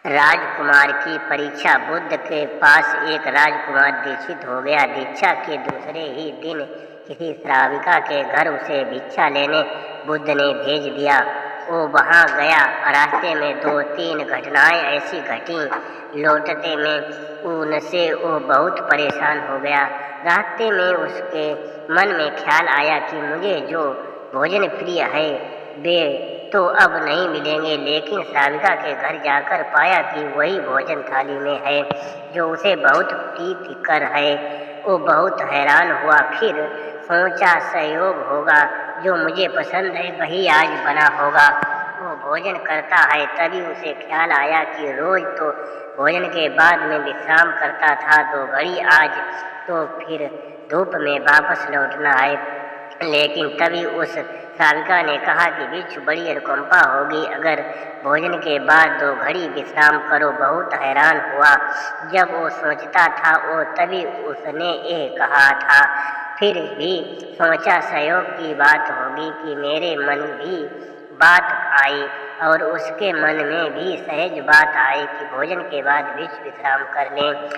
राजकुमार की परीक्षा। बुद्ध के पास एक राजकुमार दीक्षित हो गया। दीक्षा के दूसरे ही दिन किसी श्राविका के घर उसे भिक्षा लेने बुद्ध ने भेज दिया। वो वहाँ गया। रास्ते में 2-3 घटनाएं ऐसी घटी, लौटते में उनसे वो बहुत परेशान हो गया। रास्ते में उसके मन में ख्याल आया कि मुझे जो भोजन प्रिय है वे तो अब नहीं मिलेंगे, लेकिन श्राविका के घर जाकर पाया कि वही भोजन थाली में है जो उसे बहुत प्रीतिकर है। वो बहुत हैरान हुआ। फिर सोचा संयोग होगा, जो मुझे पसंद है वही आज बना होगा। वो भोजन करता है, तभी उसे ख्याल आया कि रोज तो भोजन के बाद में विश्राम करता था, तो घड़ी आज तो फिर धूप में वापस लौटना है। लेकिन तभी उस श्राविका ने कहा कि भिक्षु, बड़ी अनुकंपा होगी अगर भोजन के बाद 2 घड़ी विश्राम करो। बहुत हैरान हुआ जब वो सोचता था, वो तभी उसने ये कहा था। फिर भी सोचा संयोग की बात होगी कि मेरे मन भी बात आई और उसके मन में भी सहज बात आई कि भोजन के बाद विश्राम कर लें।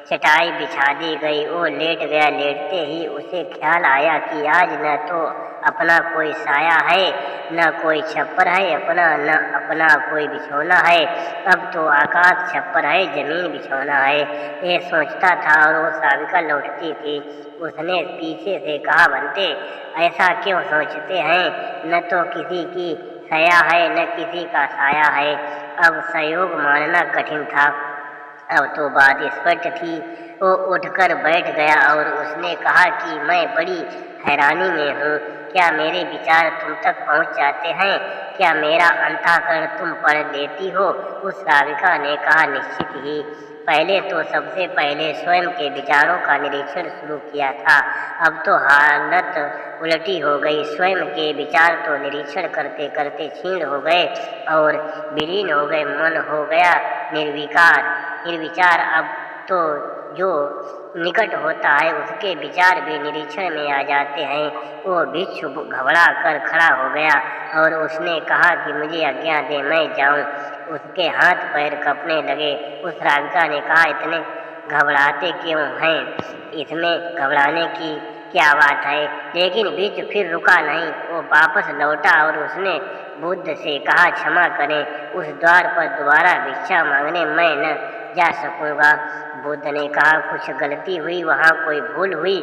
चटाई बिछा दी गई। वो लेट गया। लेटते ही उसे ख्याल आया कि आज न तो अपना कोई साया है, न कोई छप्पर है, न अपना कोई बिछौना है। अब तो आकाश छप्पर है, जमीन बिछौना है। ये सोचता था और वो श्राविका लौटती थी। उसने पीछे से कहा, बनते ऐसा क्यों सोचते हैं? न तो किसी की साया है, न किसी का साया है। अब संयोग मानना कठिन था। अब तो बात स्पष्ट थी। वो उठकर बैठ गया और उसने कहा कि मैं बड़ी हैरानी में हूँ। क्या मेरे विचार तुम तक पहुँच जाते हैं? क्या मेरा अंतःकरण तुम पढ़ लेती हो? उस श्राविका ने कहा, निश्चित ही। पहले तो सबसे पहले स्वयं के विचारों का निरीक्षण शुरू किया था। अब तो हालत उलटी हो गई। स्वयं के विचार तो निरीक्षण करते करते क्षीण हो गए और विलीन हो गए। मन हो गया निर्विचार। अब तो जो निकट होता है उसके विचार भी निरीक्षण में आ जाते हैं। वो भिक्षु घबरा कर खड़ा हो गया और उसने कहा कि मुझे आज्ञा दे, मैं जाऊं। उसके हाथ पैर कांपने लगे। उस श्राविका ने कहा, इतने घबराते क्यों हैं? इसमें घबराने की क्या बात है? लेकिन भिक्षु फिर रुका नहीं। वो वापस लौटा और उसने बुद्ध से कहा, क्षमा करें, उस द्वार पर दोबारा भिक्षा मांगने मैं न जा सकूंगा। बुद्ध ने कहा, कुछ गलती हुई, वहाँ कोई भूल हुई?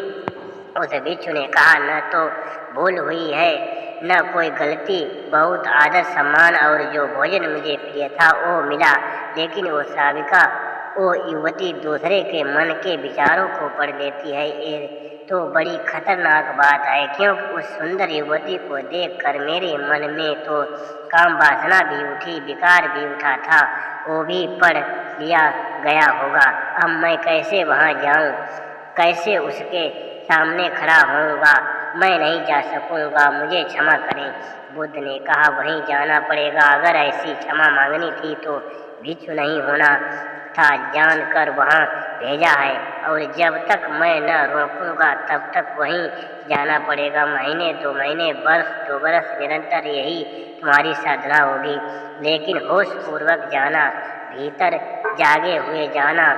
उस भिक्षु ने कहा, न तो भूल हुई है न कोई गलती। बहुत आदर सम्मान और जो भोजन मुझे प्रिय था वो मिला। लेकिन वो श्राविका, वो युवती दूसरे के मन के विचारों को पढ़ लेती है। ये तो बड़ी खतरनाक बात है, क्योंकि उस सुंदर युवती को देखकर मेरे मन में तो काम वासना भी उठी, विकार भी उठा था। वो भी पढ़ लिया गया होगा। अब मैं कैसे वहाँ जाऊँ? कैसे उसके सामने खड़ा होऊंगा? मैं नहीं जा सकूंगा, मुझे क्षमा करें। बुद्ध ने कहा, वहीं जाना पड़ेगा। अगर ऐसी क्षमा मांगनी थी तो भिक्षु नहीं होना था, जानकर वहाँ भेजा है, और जब तक मैं न रोकूंगा तब तक वहीं जाना पड़ेगा। महीने 2 महीने, वर्ष 2 वर्ष निरंतर यही तुम्हारी साधना होगी। लेकिन होश पूर्वक जाना, भीतर जागे हुए जाना,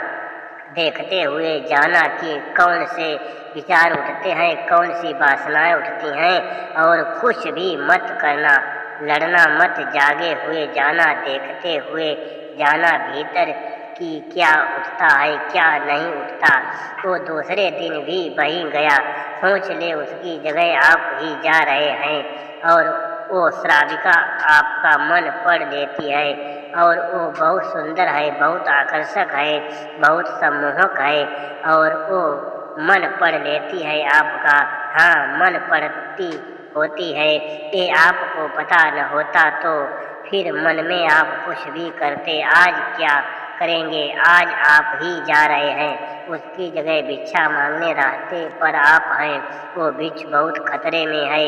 देखते हुए जाना कि कौन से विचार उठते हैं, कौन सी वासनाएं उठती हैं, और कुछ भी मत करना, लड़ना मत। जागे हुए जाना, देखते हुए जाना भीतर कि क्या उठता है, क्या नहीं उठता। वो दूसरे दिन भी वहीं गया। सोच ले, उसकी जगह आप ही जा रहे हैं और वो श्राविका आपका मन पढ़ लेती है, और वो बहुत सुंदर है, बहुत आकर्षक है, बहुत सम्मोहक है, और वो मन पढ़ लेती है आपका। हाँ, मन पढ़ती होती है। ये आपको पता न होता तो फिर मन में आप कुछ भी करते। आज क्या करेंगे? आज आप ही जा रहे हैं, उसकी जगह भिक्षा मांगने रास्ते पर आप हैं। वो भिक्षु बहुत खतरे में है,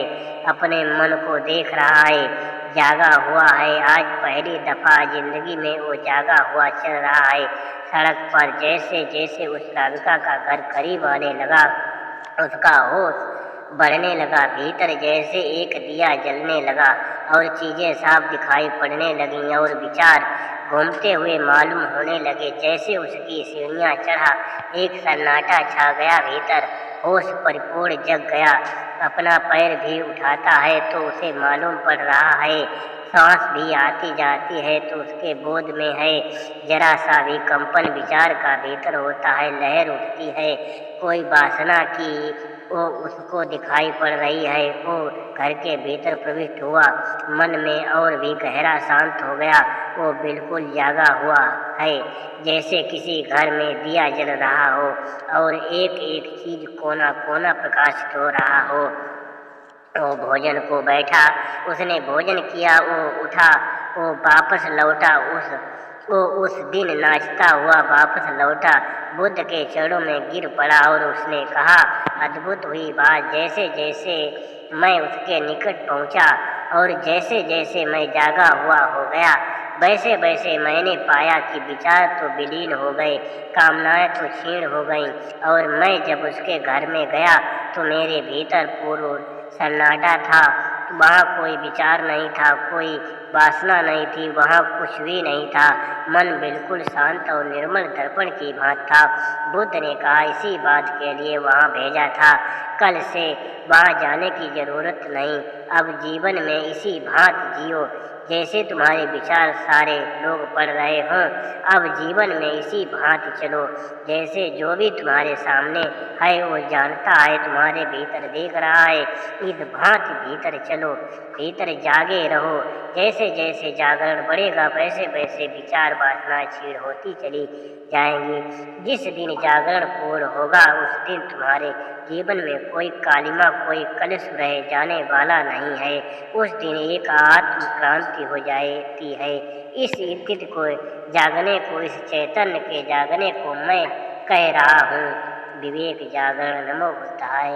अपने मन को देख रहा है, जागा हुआ है। आज पहली दफा जिंदगी में वो जागा हुआ चल रहा है। सड़क पर जैसे जैसे उस श्राविका का घर करीब आने लगा, उसका होश बढ़ने लगा। भीतर जैसे एक दिया जलने लगा। और चीज़ें साफ दिखाई पड़ने लगीं और विचार घूमते हुए मालूम होने लगे। जैसे उसकी सीढ़ियाँ चढ़ा, एक सन्नाटा छा गया भीतर, होश परिपूर्ण जग गया। अपना पैर भी उठाता है तो उसे मालूम पड़ रहा है, सांस भी आती जाती है तो उसके बोध में है। जरा सा भी कंपन विचार का भीतर होता है, लहर उठती है, कोई वासना की वो उसको दिखाई पड़ रही है। वो घर के भीतर प्रविष्ट हुआ, मन में और भी गहरा शांत हो गया। वो बिल्कुल जागा हुआ है, जैसे किसी घर में दिया जल रहा हो और एक एक चीज कोना कोना प्रकाशित हो रहा हो। वो भोजन को बैठा, उसने भोजन किया, वो उठा, वो वापस लौटा, वो उस दिन नाचता हुआ वापस लौटा, बुद्ध के चरणों में गिर पड़ा और उसने कहा, अद्भुत हुई बात। जैसे जैसे मैं उसके निकट पहुंचा और जैसे जैसे मैं जागा हुआ हो गया, वैसे वैसे मैंने पाया कि विचार तो विलीन हो गए, कामनाएं तो क्षीण हो गईं, और मैं जब उसके घर में गया तो मेरे भीतर पूर्ण सन्नाटा था। वहाँ कोई विचार नहीं था, कोई वासना नहीं थी, वहाँ कुछ भी नहीं था। मन बिल्कुल शांत और निर्मल दर्पण की भांति था। बुद्ध ने कहा, इसी बात के लिए वहाँ भेजा था। कल से वहाँ जाने की जरूरत नहीं। अब जीवन में इसी भांति जियो जैसे तुम्हारे विचार सारे लोग पढ़ रहे हों। अब जीवन में इसी भांति चलो जैसे जो भी तुम्हारे सामने है वो जानता है, तुम्हारे भीतर देख रहा है। इस भांति भीतर चलो, भीतर जागे रहो। जैसे जैसे जागरण बढ़ेगा वैसे वैसे विचार वासना क्षीण होती चली जाएंगी। जिस दिन जागरण पूर्ण होगा उस दिन तुम्हारे जीवन में कोई कालिमा, कोई कलश रह जाने वाला नहीं है। उस दिन एक आत्म क्रांति हो जाती है। इस स्थिति को जागने को, इस चैतन्य के जागने को मैं कह रहा हूँ। विवेक जागरण। नमो बुद्धाय।